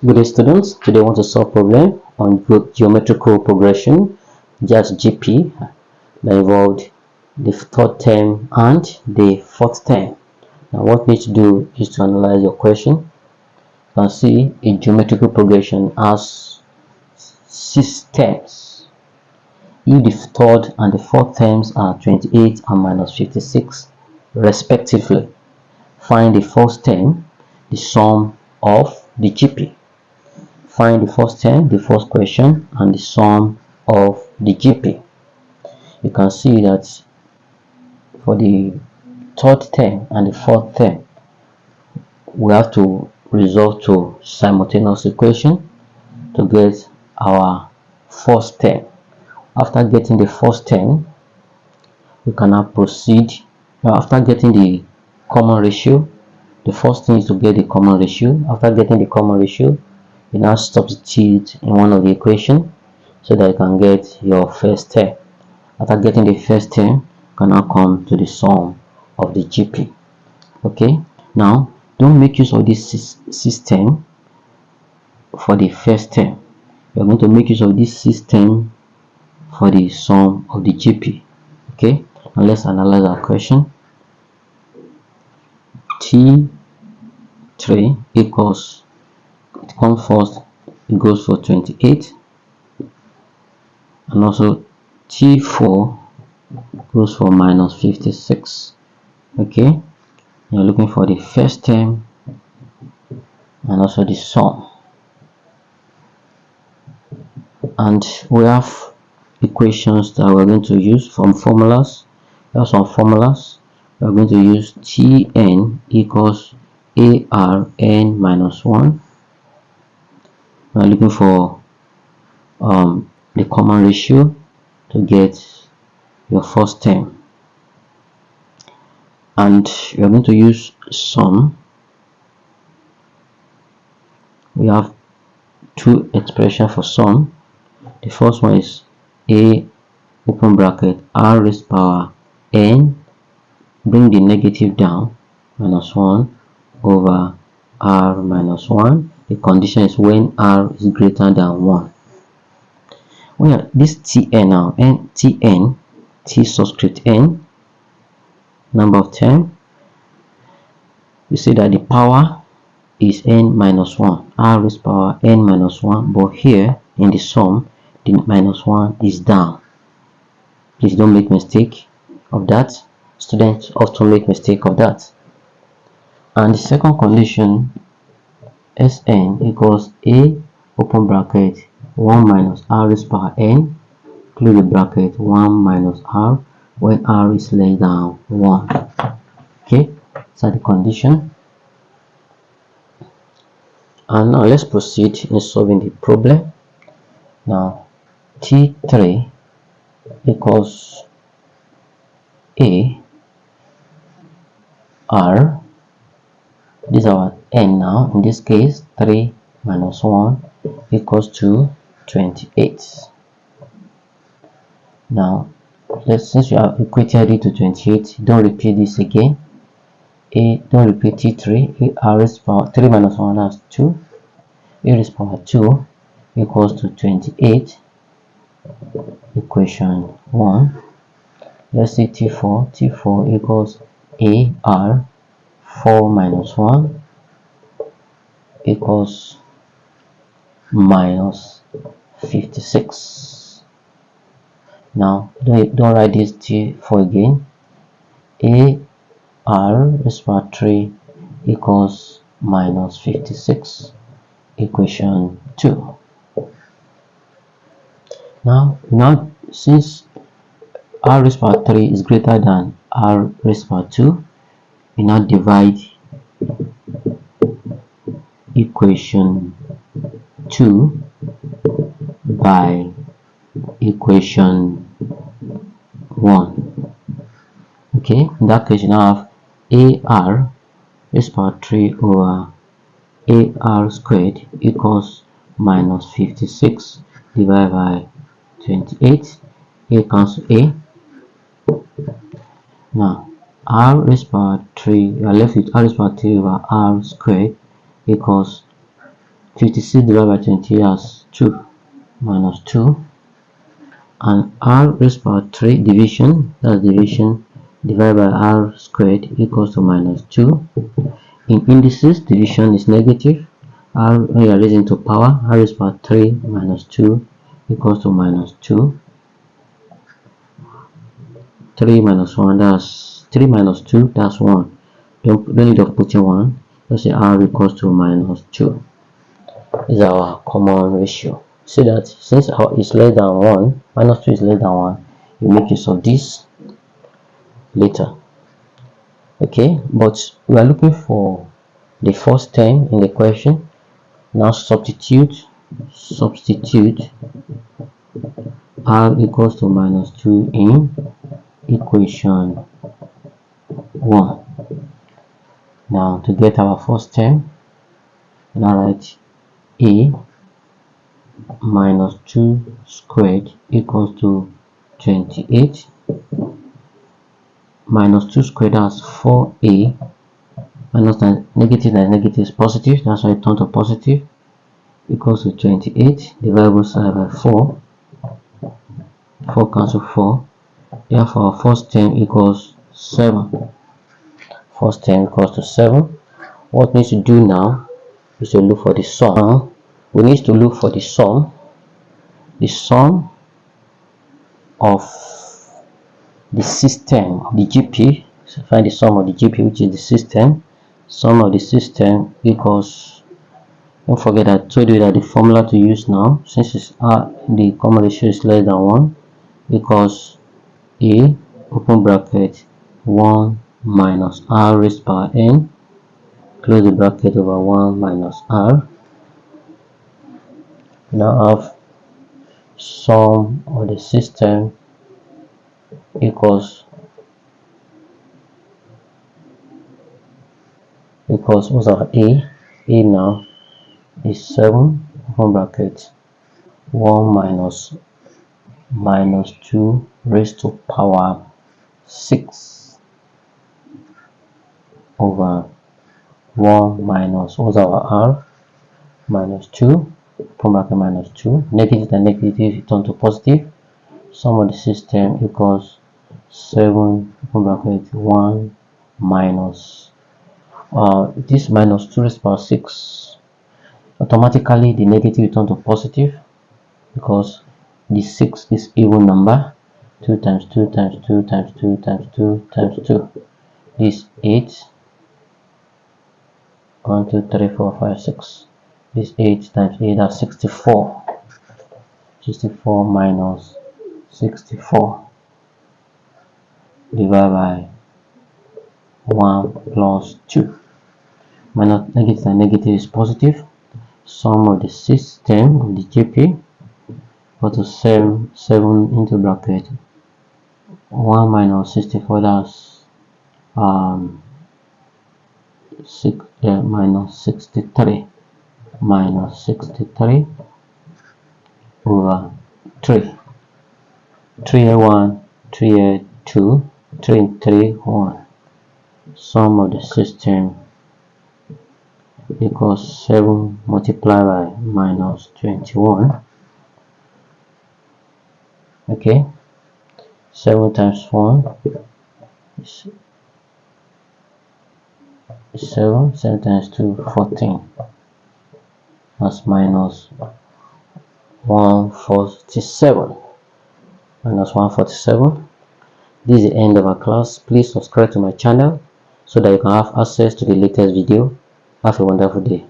Good day, students. Today I want to solve problem on geometrical progression, just GP, that involved the third term and the fourth term. Now what we need to do is to analyze your question. You can see a geometrical progression has 6 terms. If the third and the fourth terms are 28 and minus 56 respectively, find the first term, the sum of the GP. Find the first term, the first question, and the sum of the GP. You can see that for the third term and the fourth term, we have to resolve to simultaneous equation to get our first term. After getting the first term, we can now proceed. Now, after getting the common ratio, the first thing is to get the common ratio. After getting the common ratio, you now substitute in one of the equation so that you can get your first term. After getting the first term, you can now come to the sum of the GP. Okay, now don't make use of this system for the first term. You're going to make use of this system for the sum of the GP. Okay, now let's analyze our question. T3 equals, it comes first, it goes for 28, and also T4 goes for minus 56. Okay, you're looking for the first term and also the sum, and we have equations that we're going to use from formulas. We have some formulas. We're going to use Tn equals ARn minus 1. We're looking for the common ratio to get your first term, and we are going to use sum. We have two expressions for sum. The first one is a open bracket r raised power n, bring the negative down, minus 1 over r minus 1. The condition is when r is greater than 1. Well, this Tn now, Tn, T subscript n, number of term, you see that the power is n minus 1, r raised power n minus 1, but here in the sum, the minus 1 is down. Please don't make mistake of that. Students often make mistake of that. And the second condition, Sn equals a open bracket 1 minus r raised power n, close the bracket, 1 minus r, when r is less than 1. Okay, so the condition. And now let's proceed in solving the problem. Now T3 equals a r, this is our n now, in this case 3 minus 1 equals to 28. Now since you have equated it to 28, don't repeat this again. Don't repeat T3. A raised power 3 minus 1, that's 2. A raised power 2 equals to 28. Equation 1. Let's see T4. T4 equals AR 4 minus 1 equals minus 56. Now don't write this T4 again. AR raised power 3 equals minus 56. Equation 2. Now since r raised power 3 is greater than r raised power 2, we now divide equation 2 by equation 1. Okay, in that case you now have AR raised power 3 over AR squared equals minus 56 divided by 28. A cancel A. Now r raised power 3, you are left with r raised power 3 over r squared equals 56 divided by 28 as 2 minus 2, and r raised power 3 division, that's division, divided by r squared equals to minus 2. In indices, division is negative. R, when you are raising to power, r raised power 3 minus 2 equals to minus 2. 3 minus 1, that's 3 minus 2, that's 1. Don't need of putting 1. Let's say r equals to minus 2 is our common ratio. See that since r is less than 1, minus 2 is less than 1, you make use of this later. Okay, but we are looking for the first term in the question. Now substitute r equals to minus 2 in equation 1. Now to get our first term, now write a minus 2 squared equals to 28 minus 2 squared, that's 4a, minus negative times negative is positive, that's why I turn to positive, equals to 28 divided both sides by 4. 4 cancel 4. Therefore, our first term equals 7. First term equals to 7. What we need to do now is to look for the sum. Now, we need to look for the sum of the system of the GP. So find the sum of the GP, which is the system. Sum of the system equals, don't forget I told you that the formula to use now, since it's the common ratio is less than 1, equals a open bracket 1 minus r raised power n, close the bracket, over 1 minus r. Now have sum of the system equals what's our a now is 7 open bracket 1 minus 2 raised to power 6 over 1 minus what's our r minus 2 open bracket minus 2, negative and negative turn to positive. Sum of the system equals 7 open bracket 1 minus this minus 2 raised to power 6. Automatically the negative turn to positive because the 6 is even number. 2 times 2 times 2 times 2 times 2 times 2, this 8. 1 2 3 4 5 6, this 8 times 8, that's 64. 64 minus 64 divided by 1 plus 2. Minus negative and negative is positive. Sum of the system of the GP equal to 7 into bracket 1 minus 64, that's minus 63 over 3. 3 1, 3 2, 3 3 1. Sum of the system equals 7 multiplied by minus 21. Okay, 7 times 1 is 7. 7 times 2, 14. That's minus 147. Minus 147. This is the end of our class. Please subscribe to my channel so that you can have access to the latest video. Have a wonderful day.